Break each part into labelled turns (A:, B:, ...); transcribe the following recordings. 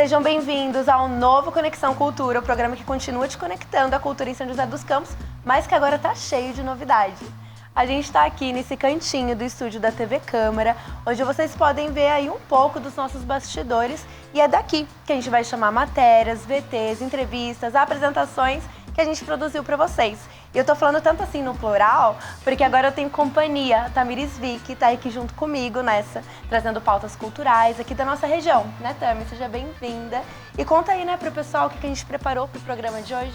A: Sejam bem-vindos ao novo Conexão Cultura, o programa que continua te conectando à cultura em São José dos Campos, mas que agora está cheio de novidade. A gente está aqui nesse cantinho do estúdio da TV Câmara, onde vocês podem ver aí um pouco dos nossos bastidores, e é daqui que a gente vai chamar matérias, VTs, entrevistas, apresentações que a gente produziu para vocês. E eu tô falando tanto assim no plural, porque agora eu tenho companhia, a Tamiris Vick tá aqui junto comigo nessa, trazendo pautas culturais aqui da nossa região, né, Tami? Seja bem-vinda. E conta aí, né, pro pessoal o que a gente preparou pro programa de hoje.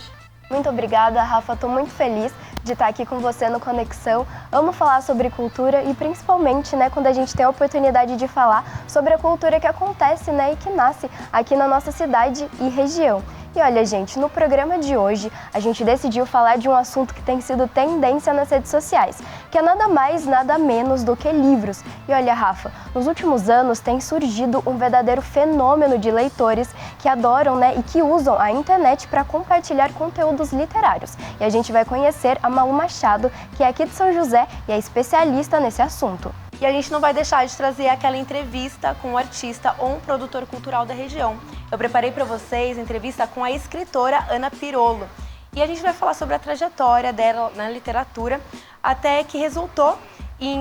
B: Muito obrigada, Rafa. Estou muito feliz de estar aqui com você no Conexão. Amo falar sobre cultura e principalmente, né, quando a gente tem a oportunidade de falar sobre a cultura que acontece, né, e que nasce aqui na nossa cidade e região. E olha, gente, no programa de hoje a gente decidiu falar de um assunto que tem sido tendência nas redes sociais, que é nada mais, nada menos do que livros. E olha, Rafa, nos últimos anos tem surgido um verdadeiro fenômeno de leitores que adoram, né, e que usam a internet para compartilhar conteúdos literários. E a gente vai conhecer a Malu Machado, que é aqui de São José e é especialista nesse assunto.
A: E a gente não vai deixar de trazer aquela entrevista com um artista ou um produtor cultural da região. Eu preparei para vocês a entrevista com a escritora Ana Pirolo. E a gente vai falar sobre a trajetória dela na literatura, até que resultou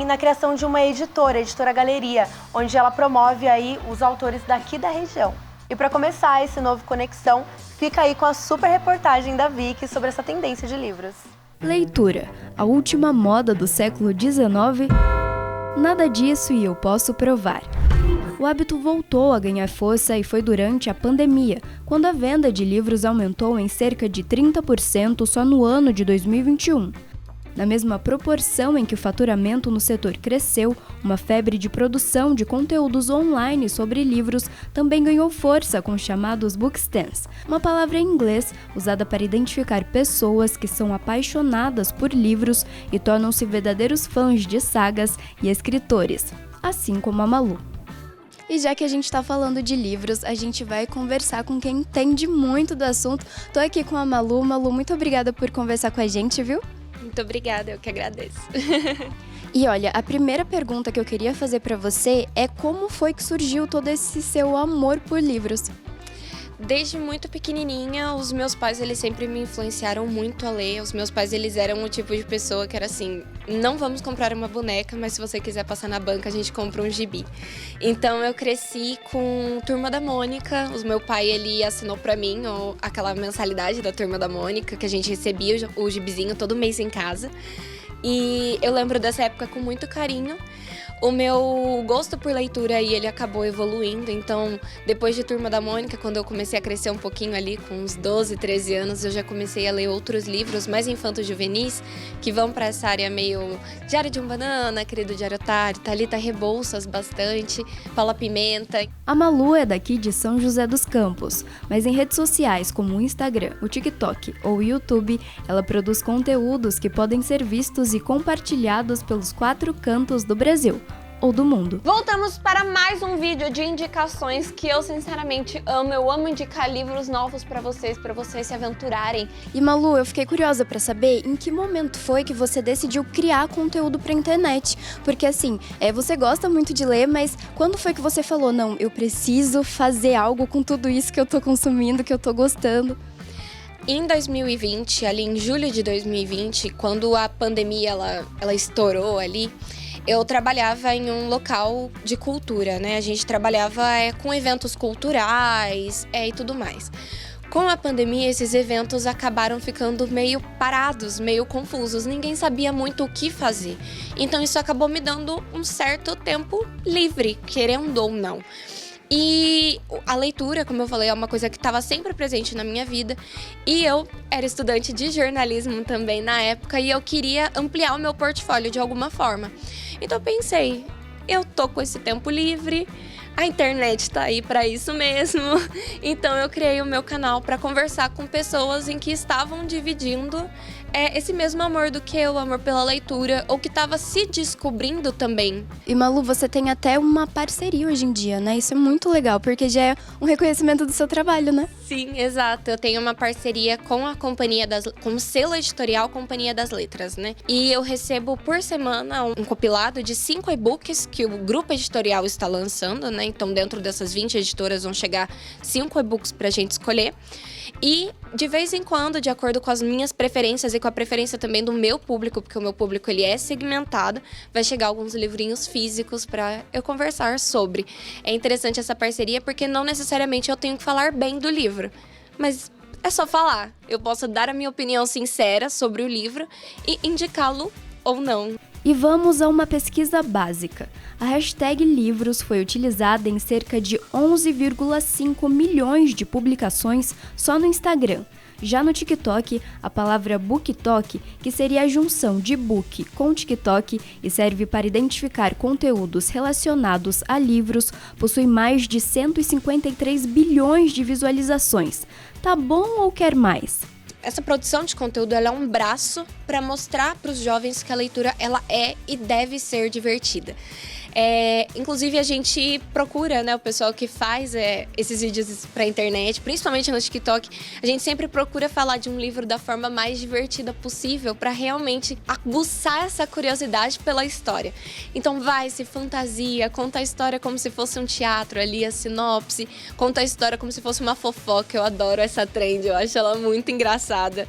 A: na criação de uma editora, a Editora Galeria, onde ela promove aí os autores daqui da região. E para começar esse novo Conexão, fica aí com a super reportagem da Vicky sobre essa tendência de livros.
C: Leitura, a última moda do século XIX? Nada disso e eu posso provar. O hábito voltou a ganhar força e foi durante a pandemia, quando a venda de livros aumentou em cerca de 30% só no ano de 2021. Na mesma proporção em que o faturamento no setor cresceu, uma febre de produção de conteúdos online sobre livros também ganhou força com os chamados bookstands, uma palavra em inglês usada para identificar pessoas que são apaixonadas por livros e tornam-se verdadeiros fãs de sagas e escritores, assim como a Malu. E já que a gente está falando de livros, a gente vai conversar com quem entende muito do assunto. Tô aqui com a Malu. Malu, muito obrigada por conversar com a gente, viu?
D: Muito obrigada, eu que agradeço.
C: E olha, a primeira pergunta que eu queria fazer para você é como foi que surgiu todo esse seu amor por livros?
D: Desde muito pequenininha, os meus pais, eles sempre me influenciaram muito a ler. Os meus pais, eles eram o tipo de pessoa que era assim, não vamos comprar uma boneca, mas se você quiser passar na banca, a gente compra um gibi. Então eu cresci com Turma da Mônica. O meu pai, ele assinou pra mim aquela mensalidade da Turma da Mônica, que a gente recebia o gibizinho todo mês em casa. E eu lembro dessa época com muito carinho. O meu gosto por leitura aí, ele acabou evoluindo, então depois de Turma da Mônica, quando eu comecei a crescer um pouquinho ali, com uns 12, 13 anos, eu já comecei a ler outros livros mais infanto-juvenis, que vão para essa área meio Diário de um Banana, Querido Diário Otário, Thalita Rebouças bastante, Paula Pimenta.
C: A Malu é daqui de São José dos Campos, mas em redes sociais como o Instagram, o TikTok ou o YouTube, ela produz conteúdos que podem ser vistos e compartilhados pelos 4 cantos do Brasil ou do mundo.
E: Voltamos para mais um vídeo de indicações que eu sinceramente amo. Eu amo indicar livros novos para vocês se aventurarem.
C: E Malu, eu fiquei curiosa para saber em que momento foi que você decidiu criar conteúdo para internet? Porque assim, você gosta muito de ler, mas quando foi que você falou, não, eu preciso fazer algo com tudo isso que eu tô consumindo, que eu tô gostando?
D: Em 2020, ali em julho de 2020, quando a pandemia ela estourou ali, eu trabalhava em um local de cultura, né? A gente trabalhava com eventos culturais e tudo mais. Com a pandemia, esses eventos acabaram ficando meio parados, meio confusos. Ninguém sabia muito o que fazer. Então isso acabou me dando um certo tempo livre, querendo ou não. E a leitura, como eu falei, é uma coisa que estava sempre presente na minha vida. E eu era estudante de jornalismo também na época e eu queria ampliar o meu portfólio de alguma forma. Então eu pensei, eu tô com esse tempo livre, a internet tá aí para isso mesmo. Então eu criei o meu canal para conversar com pessoas em que estavam dividindo esse mesmo amor do que eu, o amor pela leitura, ou que estava se descobrindo também.
C: E Malu, você tem até uma parceria hoje em dia, né? Isso é muito legal, porque já é um reconhecimento do seu trabalho, né?
D: Sim, exato. Eu tenho uma parceria com a com o selo editorial Companhia das Letras, né? E eu recebo por semana um compilado de 5 e-books que o grupo editorial está lançando, né? Então, dentro dessas 20 editoras vão chegar 5 e-books pra gente escolher. E, de vez em quando, de acordo com as minhas preferências e com a preferência também do meu público, porque o meu público ele é segmentado, vai chegar alguns livrinhos físicos para eu conversar sobre. É interessante essa parceria porque não necessariamente eu tenho que falar bem do livro, mas é só falar. Eu posso dar a minha opinião sincera sobre o livro e indicá-lo ou não.
C: E vamos a uma pesquisa básica. A hashtag livros foi utilizada em cerca de 11,5 milhões de publicações só no Instagram. Já no TikTok, a palavra BookTok, que seria a junção de book com TikTok e serve para identificar conteúdos relacionados a livros, possui mais de 153 bilhões de visualizações. Tá bom ou quer mais?
D: Essa produção de conteúdo ela é um braço para mostrar para os jovens que a leitura ela é e deve ser divertida. Inclusive a gente procura, né, o pessoal que faz esses vídeos para a internet, principalmente no TikTok, a gente sempre procura falar de um livro da forma mais divertida possível para realmente aguçar essa curiosidade pela história. Então se fantasia, conta a história como se fosse um teatro ali, a sinopse, conta a história como se fosse uma fofoca. Eu adoro essa trend, eu acho ela muito engraçada.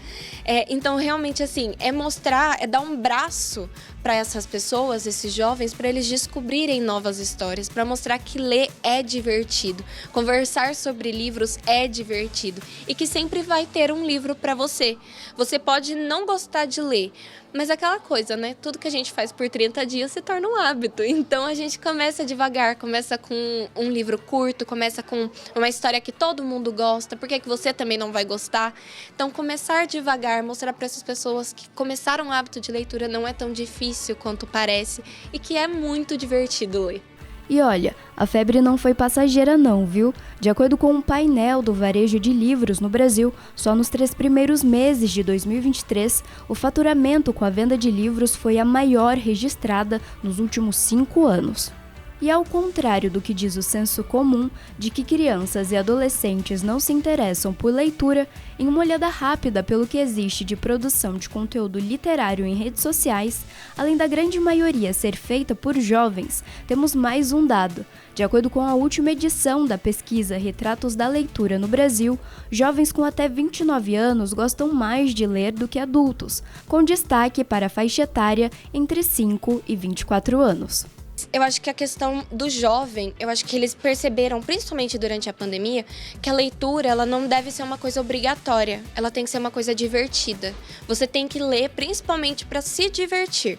D: Então realmente assim, mostrar, dar um braço para essas pessoas, esses jovens, para eles descobrirem novas histórias, para mostrar que ler é divertido, conversar sobre livros é divertido e que sempre vai ter um livro para você. Você pode não gostar de ler, mas aquela coisa, né? Tudo que a gente faz por 30 dias se torna um hábito. Então a gente começa devagar, começa com um livro curto, começa com uma história que todo mundo gosta, por que você também não vai gostar? Então começar devagar, mostrar para essas pessoas que começar um hábito de leitura não é tão difícil quanto parece e que é muito divertido ler.
C: E olha, a febre não foi passageira não, viu? De acordo com um painel do varejo de livros no Brasil, só nos 3 primeiros meses de 2023, o faturamento com a venda de livros foi a maior registrada nos últimos 5 anos. E ao contrário do que diz o senso comum de que crianças e adolescentes não se interessam por leitura, em uma olhada rápida pelo que existe de produção de conteúdo literário em redes sociais, além da grande maioria ser feita por jovens, temos mais um dado. De acordo com a última edição da pesquisa Retratos da Leitura no Brasil, jovens com até 29 anos gostam mais de ler do que adultos, com destaque para a faixa etária entre 5 e 24 anos.
D: Eu acho que a questão do jovem, eu acho que eles perceberam, principalmente durante a pandemia, que a leitura ela não deve ser uma coisa obrigatória, ela tem que ser uma coisa divertida. Você tem que ler principalmente para se divertir.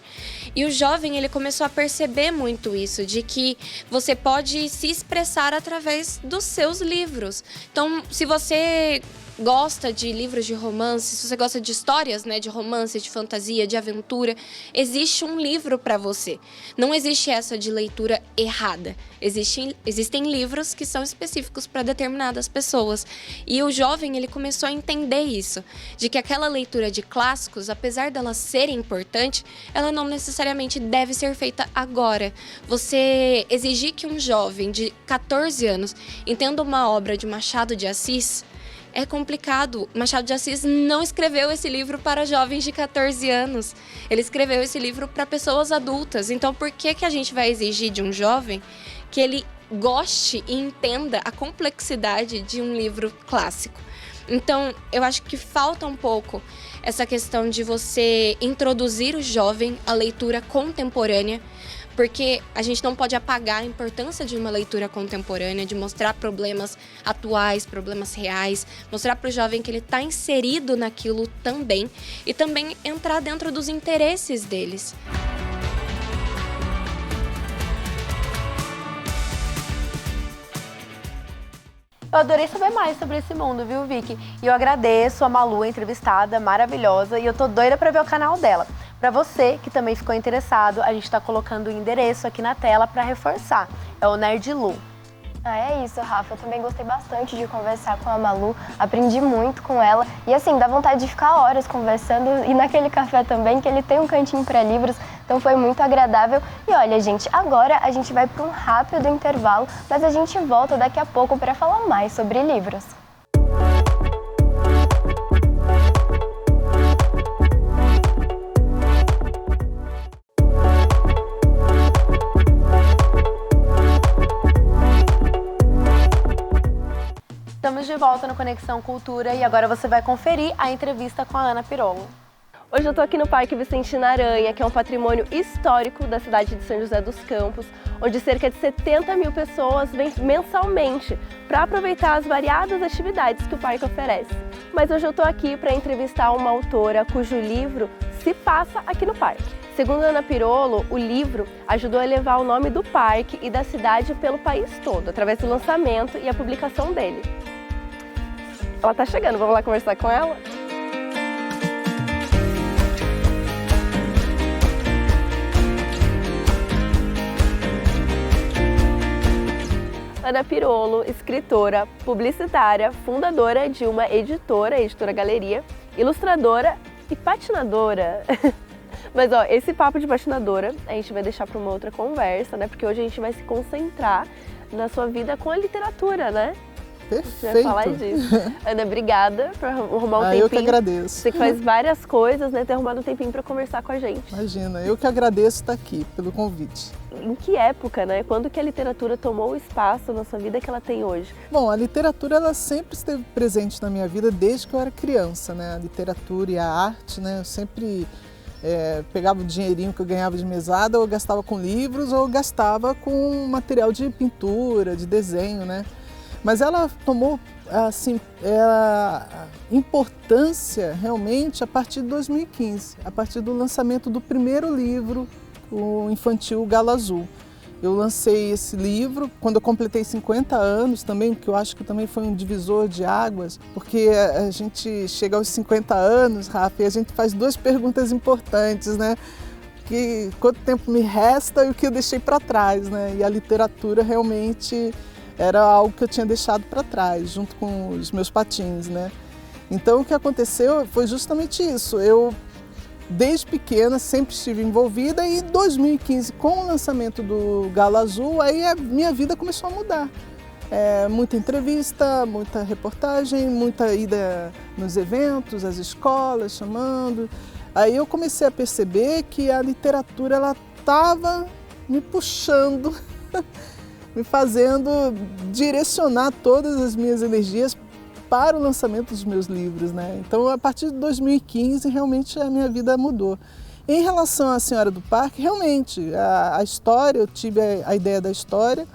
D: E o jovem ele começou a perceber muito isso, de que você pode se expressar através dos seus livros. Então, se você gosta de livros de romance, se você gosta de histórias, né, de romance, de fantasia, de aventura, existe um livro para você. Não existe essa de leitura errada. Existem livros que são específicos para determinadas pessoas. E o jovem, ele começou a entender isso, de que aquela leitura de clássicos, apesar dela ser importante, ela não necessariamente deve ser feita agora. Você exigir que um jovem de 14 anos entenda uma obra de Machado de Assis é complicado. Machado de Assis não escreveu esse livro para jovens de 14 anos. Ele escreveu esse livro para pessoas adultas. Então, por que a gente vai exigir de um jovem que ele goste e entenda a complexidade de um livro clássico? Então, eu acho que falta um pouco essa questão de você introduzir o jovem à leitura contemporânea, porque a gente não pode apagar a importância de uma leitura contemporânea, de mostrar problemas atuais, problemas reais, mostrar para o jovem que ele está inserido naquilo também e também entrar dentro dos interesses deles.
A: Eu adorei saber mais sobre esse mundo, viu, Vicky? E eu agradeço a Malu, a entrevistada, maravilhosa, e eu tô doida pra ver o canal dela. Pra você que também ficou interessado, a gente tá colocando o endereço aqui na tela pra reforçar. É o Nerd Lu.
B: Ah, é isso, Rafa. Eu também gostei bastante de conversar com a Malu, aprendi muito com ela e assim, dá vontade de ficar horas conversando e naquele café também, que ele tem um cantinho para livros, então foi muito agradável. E olha, gente, agora a gente vai para um rápido intervalo, mas a gente volta daqui a pouco para falar mais sobre livros.
A: Estamos de volta no Conexão Cultura e agora você vai conferir a entrevista com a Ana Pirolo.
F: Hoje eu estou aqui no Parque Vicentina Aranha, que é um patrimônio histórico da cidade de São José dos Campos, onde cerca de 70 mil pessoas vêm mensalmente para aproveitar as variadas atividades que o parque oferece. Mas hoje eu estou aqui para entrevistar uma autora cujo livro se passa aqui no parque. Segundo Ana Pirolo, o livro ajudou a elevar o nome do parque e da cidade pelo país todo, através do lançamento e a publicação dele. Ela tá chegando, vamos lá conversar com ela? Ana Pirolo, escritora, publicitária, fundadora de uma editora, a Editora Galeria, ilustradora e patinadora. Mas ó, esse papo de patinadora a gente vai deixar para uma outra conversa, né? Porque hoje a gente vai se concentrar na sua vida com a literatura, né?
G: Perfeito.
F: Você vai falar disso. Ana, obrigada por arrumar um tempinho.
G: Eu que agradeço.
F: Você que faz várias coisas, né? Ter arrumado um tempinho para conversar com a gente.
G: Imagina, eu que agradeço estar aqui pelo convite.
F: Em que época, né? Quando que a literatura tomou o espaço na sua vida que ela tem hoje?
G: Bom, a literatura ela sempre esteve presente na minha vida desde que eu era criança, né? A literatura e a arte, né? Eu sempre pegava o dinheirinho que eu ganhava de mesada, ou eu gastava com livros, ou eu gastava com material de pintura, de desenho, né? Mas ela tomou assim, importância realmente a partir de 2015, a partir do lançamento do primeiro livro, o infantil Galo Azul. Eu lancei esse livro quando eu completei 50 anos também, porque eu acho que também foi um divisor de águas, porque a gente chega aos 50 anos, Rafa, e a gente faz duas perguntas importantes, né? Quanto tempo me resta e o que eu deixei para trás, né? E a literatura realmente era algo que eu tinha deixado para trás, junto com os meus patins, né? Então o que aconteceu foi justamente isso. Eu, desde pequena, sempre estive envolvida e em 2015, com o lançamento do Galo Azul, aí a minha vida começou a mudar. Muita entrevista, muita reportagem, muita ida nos eventos, às escolas, chamando. Aí eu comecei a perceber que a literatura ela estava me puxando, me fazendo direcionar todas as minhas energias para o lançamento dos meus livros, né? Então, a partir de 2015, realmente a minha vida mudou. Em relação à Senhora do Parque, realmente, a história, eu tive a ideia da história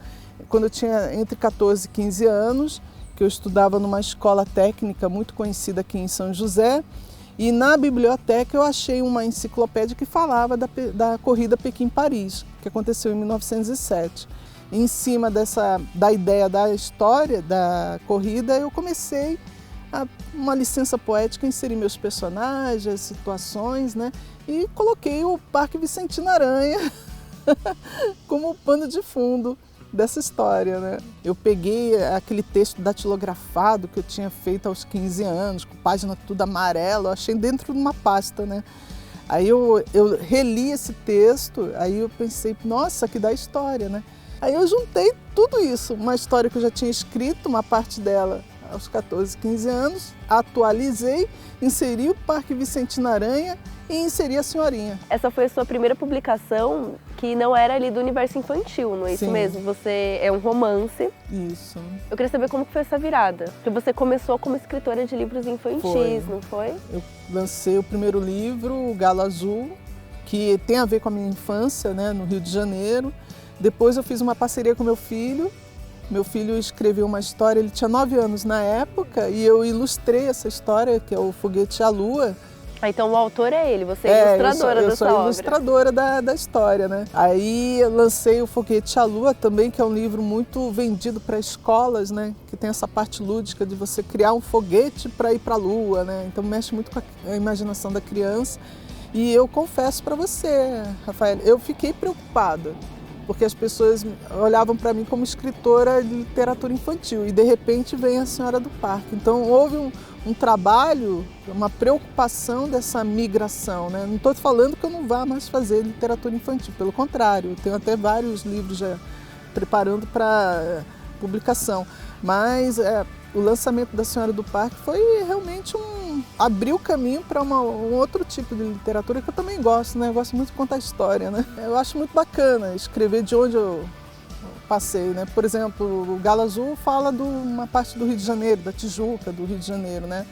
G: quando eu tinha entre 14 e 15 anos, que eu estudava numa escola técnica muito conhecida aqui em São José, e na biblioteca eu achei uma enciclopédia que falava da corrida Pequim-Paris, que aconteceu em 1907. Em cima da ideia da história da corrida, eu comecei uma licença poética, inserir meus personagens, situações, né? E coloquei o Parque Vicentina Aranha como pano de fundo dessa história, né? Eu peguei aquele texto datilografado que eu tinha feito aos 15 anos, com página tudo amarela, eu achei dentro de uma pasta, né? Aí eu reli esse texto, aí eu pensei, nossa, que dá história, né? Aí eu juntei tudo isso, uma história que eu já tinha escrito, uma parte dela aos 14, 15 anos, atualizei, inseri o Parque Vicentina Aranha e inseri a Senhorinha.
F: Essa foi a sua primeira publicação que não era ali do universo infantil, não é isso
G: Sim.
F: mesmo? Você é um romance.
G: Isso.
F: Eu queria saber como que foi essa virada. Porque você começou como escritora de livros infantis, não foi?
G: Eu lancei o primeiro livro, o Galo Azul, que tem a ver com a minha infância, né, no Rio de Janeiro. Depois eu fiz uma parceria com meu filho. Meu filho escreveu uma história, ele tinha 9 anos na época, e eu ilustrei essa história, que é o Foguete à Lua.
F: Então o autor é ele, você é ilustradora dessa obra.
G: Eu sou ilustradora da história, né? Aí eu lancei o Foguete à Lua também, que é um livro muito vendido para escolas, né? Que tem essa parte lúdica de você criar um foguete para ir para a Lua, né? Então mexe muito com a imaginação da criança. E eu confesso para você, Rafael, eu fiquei preocupada porque as pessoas olhavam para mim como escritora de literatura infantil e de repente vem A Senhora do Parque. Então houve um trabalho, uma preocupação dessa migração, né? Não estou falando que eu não vá mais fazer literatura infantil, pelo contrário, eu tenho até vários livros já preparando para publicação, mas o lançamento da Senhora do Parque foi realmente abriu o caminho para um outro tipo de literatura que eu também gosto, né? Eu gosto muito de contar história, né? Eu acho muito bacana escrever de onde eu passei, né? Por exemplo, o Galo Azul fala de uma parte do Rio de Janeiro, da Tijuca, do Rio de Janeiro, né?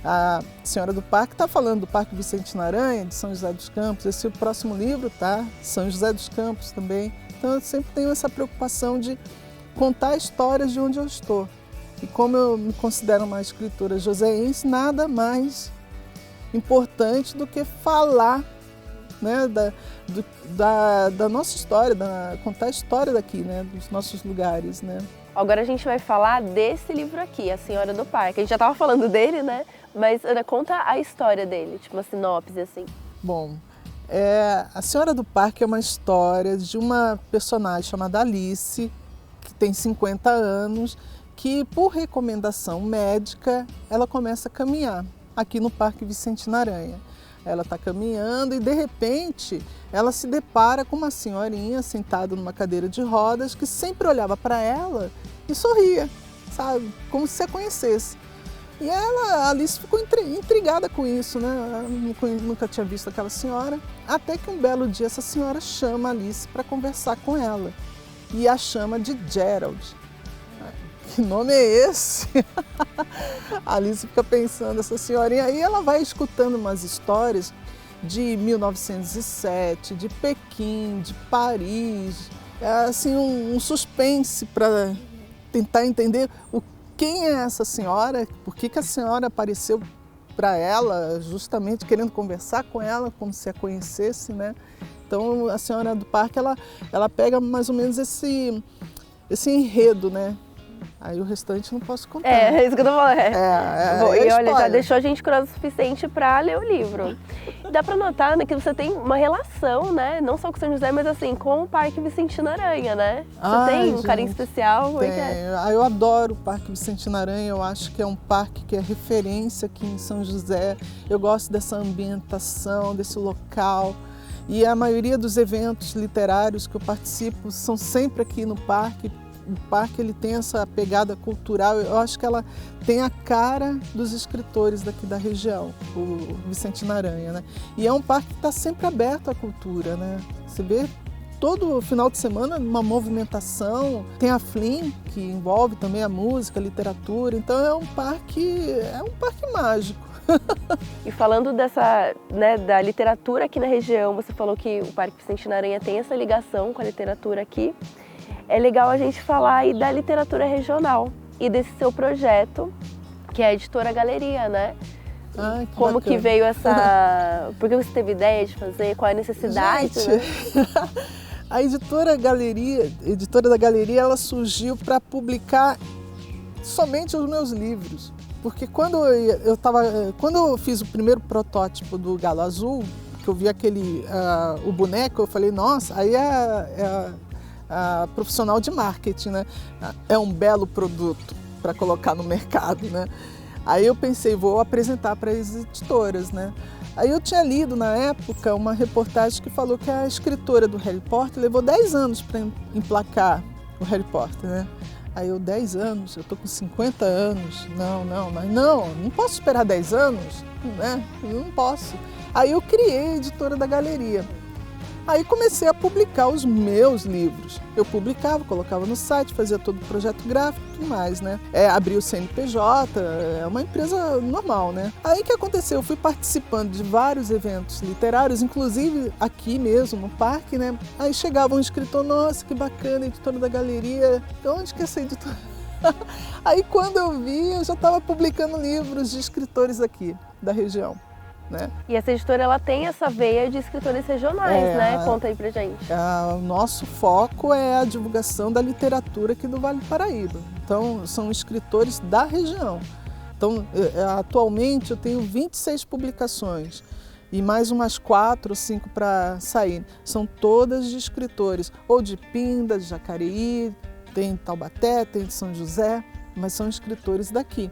G: A Senhora do Parque está falando do Parque Vicente Naranha, de São José dos Campos. Esse é o próximo livro, tá? São José dos Campos também. Então eu sempre tenho essa preocupação de contar histórias de onde eu estou. E como eu me considero uma escritora joseense, nada mais importante do que falar, né, da nossa história, contar a história daqui, né, dos nossos lugares, né.
F: Agora a gente vai falar desse livro aqui, A Senhora do Parque. A gente já estava falando dele, né? Mas, Ana, conta a história dele, tipo uma sinopse, assim.
G: Bom, A Senhora do Parque é uma história de uma personagem chamada Alice, que tem 50 anos, que por recomendação médica ela começa a caminhar aqui no Parque Vicente Naranha. Ela está caminhando e de repente ela se depara com uma senhorinha sentada numa cadeira de rodas que sempre olhava para ela e sorria, sabe, como se a conhecesse. E a Alice ficou intrigada com isso, né? Ela nunca tinha visto aquela senhora, até que um belo dia essa senhora chama a Alice para conversar com ela e a chama de Gerald. Que nome é esse? A Alice fica pensando, essa senhorinha, aí ela vai escutando umas histórias de 1907, de Pequim, de Paris, assim um suspense para tentar entender quem é essa senhora, por que a senhora apareceu para ela, justamente querendo conversar com ela, como se a conhecesse, né? Então a Senhora do Parque, ela pega mais ou menos esse enredo, né? Aí o restante não posso contar.
F: É isso que eu tô falando. E olha, já
G: spoiler.
F: deixou a gente curiosa o suficiente para ler o livro. E dá para notar, né, que você tem uma relação, né, não só com São José, mas assim, com o Parque Vicente Naranha, né? Você tem um carinho especial? Como é que é?
G: Eu adoro o Parque Vicente Naranha, eu acho que é um parque que é referência aqui em São José. Eu gosto dessa ambientação, desse local. E a maioria dos eventos literários que eu participo são sempre aqui no parque. O parque ele tem essa pegada cultural, eu acho que ela tem a cara dos escritores daqui da região, o Vicente Naranha, né? E é um parque que está sempre aberto à cultura, né? Você vê todo final de semana uma movimentação, tem a Flim, que envolve também a música, a literatura, então é um parque mágico.
F: E falando dessa, né, da literatura aqui na região, você falou que o Parque Vicente Naranha tem essa ligação com a literatura aqui. É legal a gente falar aí da literatura regional e desse seu projeto, que é a Editora Galeria, né?
G: Que
F: como
G: bacana.
F: que veio essa... Por que você teve ideia de fazer? Qual é a necessidade?
G: Gente,
F: né?
G: A Editora da Galeria, ela surgiu para publicar somente os meus livros. Porque quando eu fiz o primeiro protótipo do Galo Azul, que eu vi o boneco, eu falei, nossa, aí a profissional de marketing, né? É um belo produto para colocar no mercado, né? Aí eu pensei, vou apresentar para as editoras, né? Aí eu tinha lido na época uma reportagem que falou que a escritora do Harry Potter levou 10 anos para emplacar o Harry Potter, né? Aí eu, 10 anos, eu tô com 50 anos, não posso esperar 10 anos, né? Não posso. Aí eu criei a Editora da Galeria. Aí comecei a publicar os meus livros. Eu publicava, colocava no site, fazia todo o projeto gráfico e tudo mais, né? Abri o CNPJ, é uma empresa normal, né? Aí o que aconteceu? Eu fui participando de vários eventos literários, inclusive aqui mesmo, no parque, né? Aí chegava um escritor, nossa, que bacana, Editora da Galeria. De onde que é essa editora? Aí quando eu vi, eu já estava publicando livros de escritores aqui, da região. Né?
F: E essa editora, ela tem essa veia de escritores regionais, né? Conta aí pra gente.
G: O nosso foco é a divulgação da literatura aqui do Vale do Paraíba. Então, são escritores da região. Então, atualmente eu tenho 26 publicações. e mais umas 4 ou 5 para sair. São todas de escritores, ou de Pinda, de Jacareí, tem de Taubaté, tem de São José, mas são escritores daqui.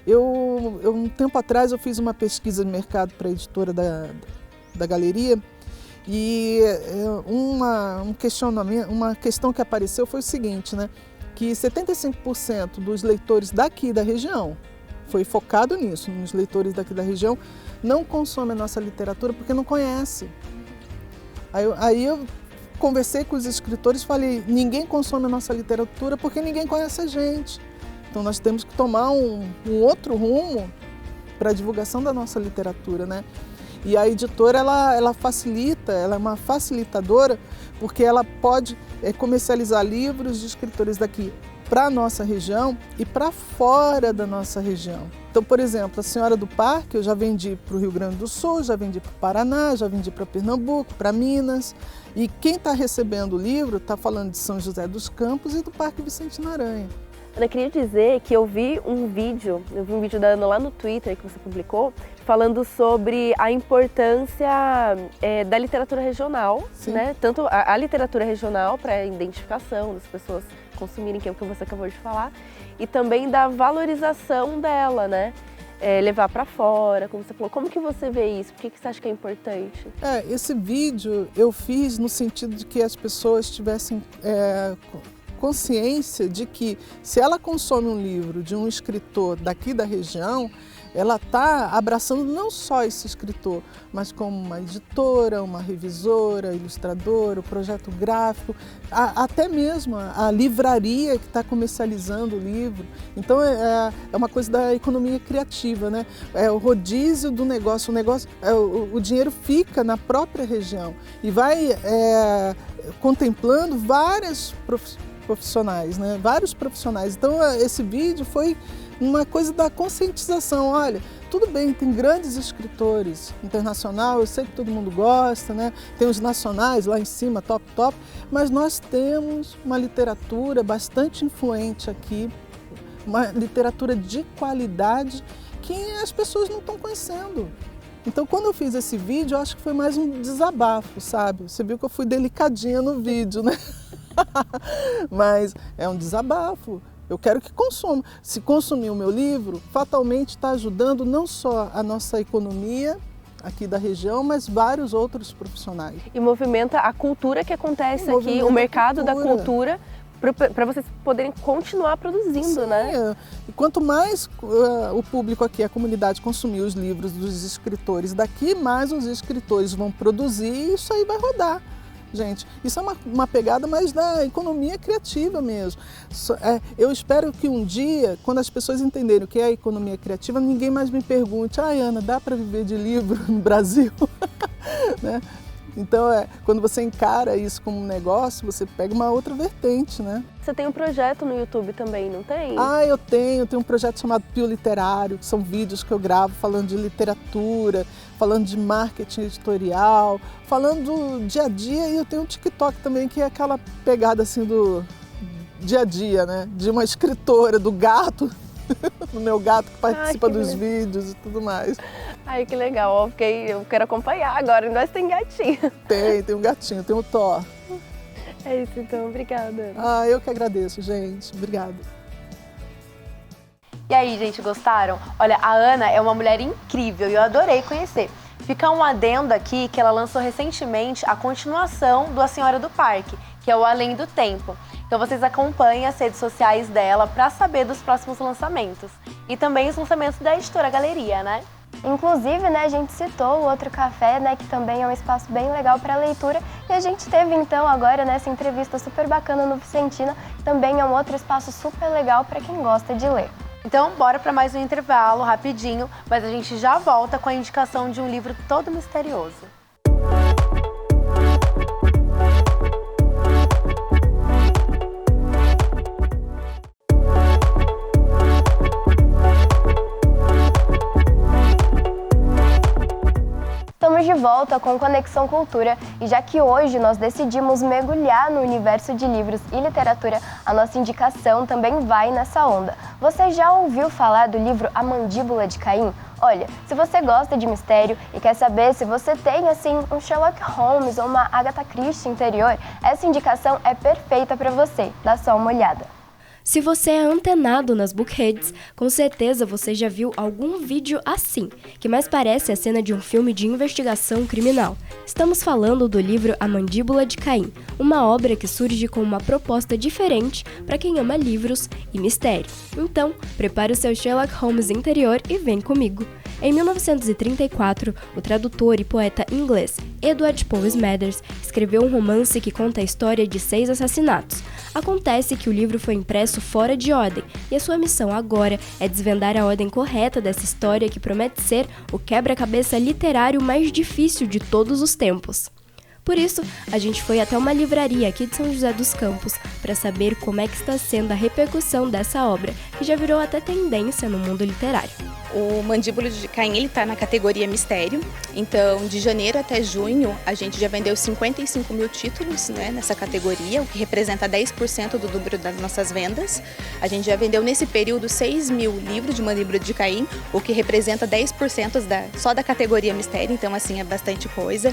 G: Um tempo atrás eu fiz uma pesquisa de mercado para a editora da galeria e uma questão que apareceu foi o seguinte, né? Que 75% dos leitores daqui da região, foi focado nisso, nos leitores daqui da região, não consomem a nossa literatura porque não conhece. Aí eu conversei com os escritores e falei, ninguém consome a nossa literatura porque ninguém conhece a gente. Então nós temos que tomar um outro rumo para a divulgação da nossa literatura, né? E a editora, ela facilita, ela é uma facilitadora, porque ela pode comercializar livros de escritores daqui para a nossa região e para fora da nossa região. Então, por exemplo, A Senhora do Parque eu já vendi para o Rio Grande do Sul, já vendi para o Paraná, já vendi para Pernambuco, para Minas. E quem está recebendo o livro está falando de São José dos Campos e do Parque Vicente Naranha.
F: Ana, queria dizer que eu vi um vídeo da Ana lá no Twitter que você publicou, falando sobre a importância da literatura regional, né? Tanto a literatura regional para a identificação das pessoas consumirem, que é o que você acabou de falar, e também da valorização dela, né? Levar para fora, como você falou. Como que você vê isso? Por que você acha que é importante?
G: Esse vídeo eu fiz no sentido de que as pessoas tivessem consciência de que se ela consome um livro de um escritor daqui da região, ela está abraçando não só esse escritor, mas como uma editora, uma revisora, ilustradora, o projeto gráfico, até mesmo a livraria que está comercializando o livro. Então é uma coisa da economia criativa, né? É o rodízio do negócio, o dinheiro fica na própria região e vai contemplando várias profissionais, né? Vários profissionais. Então esse vídeo foi uma coisa da conscientização. Olha, tudo bem, tem grandes escritores internacionais, eu sei que todo mundo gosta, né? Tem os nacionais lá em cima, top, mas nós temos uma literatura bastante influente aqui, uma literatura de qualidade que as pessoas não estão conhecendo. Então, quando eu fiz esse vídeo, eu acho que foi mais um desabafo, sabe? Você viu que eu fui delicadinha no vídeo, né? Mas é um desabafo. Eu quero que consuma. Se consumir o meu livro, fatalmente está ajudando não só a nossa economia aqui da região, mas vários outros profissionais.
F: E movimenta a cultura que acontece aqui, o mercado da cultura, para vocês poderem continuar produzindo, sim, né?
G: E quanto mais o público aqui, a comunidade consumir os livros dos escritores daqui, mais os escritores vão produzir e isso aí vai rodar. Gente, isso é uma pegada mais da economia criativa mesmo. Eu espero que um dia, quando as pessoas entenderem o que é a economia criativa, ninguém mais me pergunte, Ana, dá para viver de livro no Brasil? Né? Então, quando você encara isso como um negócio, você pega uma outra vertente, né?
F: Você tem um projeto no YouTube também, não tem?
G: Eu tenho um projeto chamado Pio Literário, que são vídeos que eu gravo falando de literatura, falando de marketing editorial, falando do dia a dia, e eu tenho um TikTok também, que é aquela pegada assim do dia a dia, né? De uma escritora, do gato, do meu gato que participa dos vídeos e tudo mais.
F: Ai, que legal, eu quero acompanhar agora, nós tem gatinho.
G: Tem um gatinho, tem o Thor.
F: É isso então, obrigada.
G: Eu que agradeço, gente, obrigada.
A: E aí, gente, gostaram? Olha, a Ana é uma mulher incrível e eu adorei conhecer. Fica um adendo aqui que ela lançou recentemente a continuação do A Senhora do Parque, que é o Além do Tempo. Então vocês acompanhem as redes sociais dela para saber dos próximos lançamentos. E também os lançamentos da editora Galeria, né?
B: Inclusive, né, a gente citou o Outro Café, né, que também é um espaço bem legal para leitura. E a gente teve, então, agora nessa entrevista super bacana no Vicentina, que também é um outro espaço super legal para quem gosta de ler.
A: Então, bora para mais um intervalo, rapidinho, mas a gente já volta com a indicação de um livro todo misterioso.
B: Estamos de volta com Conexão Cultura e já que hoje nós decidimos mergulhar no universo de livros e literatura, a nossa indicação também vai nessa onda. Você já ouviu falar do livro A Mandíbula de Caim? Olha, se você gosta de mistério e quer saber se você tem, assim, um Sherlock Holmes ou uma Agatha Christie interior, essa indicação é perfeita para você. Dá só uma olhada.
C: Se você é antenado nas bookheads, com certeza você já viu algum vídeo assim, que mais parece a cena de um filme de investigação criminal. Estamos falando do livro A Mandíbula de Caim, uma obra que surge com uma proposta diferente para quem ama livros e mistério. Então, prepare o seu Sherlock Holmes interior e vem comigo. Em 1934, o tradutor e poeta inglês Edward Paul Smathers escreveu um romance que conta a história de 6 assassinatos. Acontece que o livro foi impresso fora de ordem, e a sua missão agora é desvendar a ordem correta dessa história que promete ser o quebra-cabeça literário mais difícil de todos os tempos. Por isso, a gente foi até uma livraria aqui de São José dos Campos para saber como é que está sendo a repercussão dessa obra, que já virou até tendência no mundo literário.
H: O Mandíbula de Caim está na categoria mistério, então de janeiro até junho a gente já vendeu 55 mil títulos, né, nessa categoria, o que representa 10% do número das nossas vendas. A gente já vendeu nesse período 6 mil livros de Mandíbula de Caim, o que representa 10% só da categoria mistério, então assim é bastante coisa.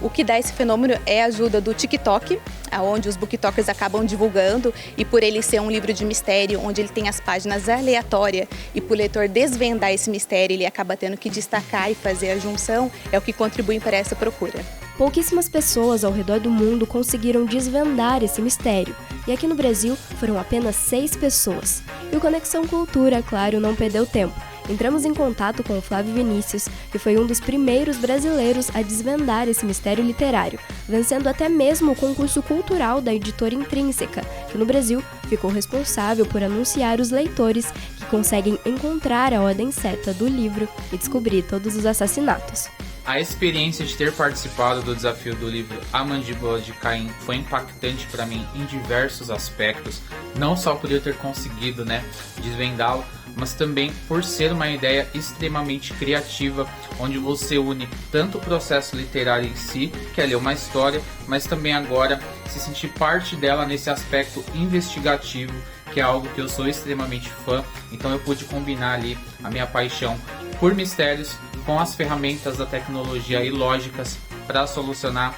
H: O que dá esse fenômeno é a ajuda do TikTok, onde os booktokers acabam divulgando, e por ele ser um livro de mistério, onde ele tem as páginas aleatórias, e por o leitor desvendar esse mistério, ele acaba tendo que destacar e fazer a junção, é o que contribui para essa procura.
C: Pouquíssimas pessoas ao redor do mundo conseguiram desvendar esse mistério, e aqui no Brasil foram apenas 6 pessoas. E o Conexão Cultura, claro, não perdeu tempo. Entramos em contato com o Flávio Vinícius, que foi um dos primeiros brasileiros a desvendar esse mistério literário, vencendo até mesmo o concurso cultural da editora Intrínseca, que no Brasil ficou responsável por anunciar os leitores que conseguem encontrar a ordem certa do livro e descobrir todos os assassinatos.
I: A experiência de ter participado do desafio do livro A Mandíbula de Caim foi impactante para mim em diversos aspectos, não só por eu ter conseguido, desvendá-lo, mas também por ser uma ideia extremamente criativa, onde você une tanto o processo literário em si, que é ler uma história, mas também agora se sentir parte dela nesse aspecto investigativo, que é algo que eu sou extremamente fã. Então eu pude combinar ali a minha paixão por mistérios com as ferramentas da tecnologia e lógicas para solucionar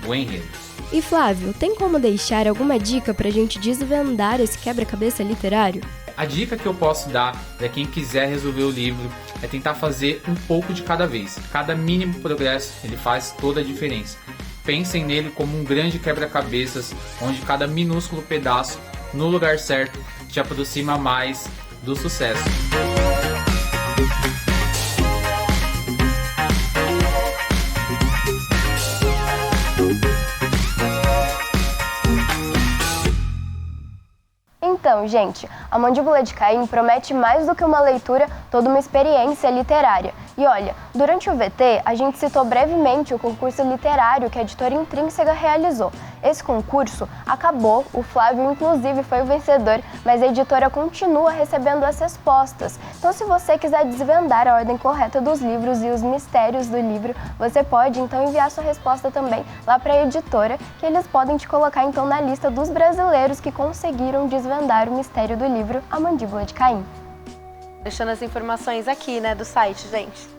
I: o enredo.
C: E Flávio, tem como deixar alguma dica para a gente desvendar esse quebra-cabeça literário?
I: A dica que eu posso dar para quem quiser resolver o livro é tentar fazer um pouco de cada vez. Cada mínimo progresso ele faz toda a diferença. Pensem nele como um grande quebra-cabeças, onde cada minúsculo pedaço, no lugar certo, te aproxima mais do sucesso.
B: Então, gente, A Mandíbula de Caim promete mais do que uma leitura, toda uma experiência literária. E olha, durante o VT, a gente citou brevemente o concurso literário que a editora Intrínseca realizou. Esse concurso acabou, o Flávio inclusive foi o vencedor, mas a editora continua recebendo as respostas. Então, se você quiser desvendar a ordem correta dos livros e os mistérios do livro, você pode então enviar sua resposta também lá para a editora, que eles podem te colocar então na lista dos brasileiros que conseguiram desvendar o mistério do livro A Mandíbula de Caim.
A: Deixando as informações aqui, do site, gente.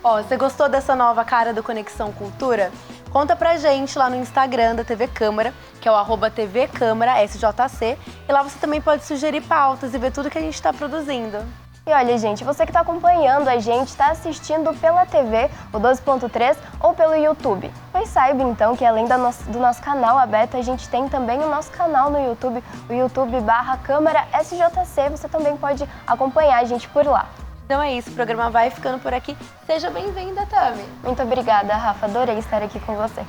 A: Você gostou dessa nova cara do Conexão Cultura? Conta pra gente lá no Instagram da TV Câmara, que é o @tvcâmarasjc, e lá você também pode sugerir pautas e ver tudo que a gente está produzindo.
B: E olha, gente, você que está acompanhando a gente, está assistindo pela TV, o 12.3 ou pelo YouTube. Mas saiba então que além do nosso canal aberto, a gente tem também o nosso canal no YouTube, o YouTube/CâmaraSJC. Você também pode acompanhar a gente por lá.
A: Então é isso, o programa vai ficando por aqui. Seja bem-vinda, Tami.
B: Muito obrigada, Rafa. Adorei estar aqui com você.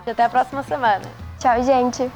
A: E até a próxima semana.
B: Tchau, gente.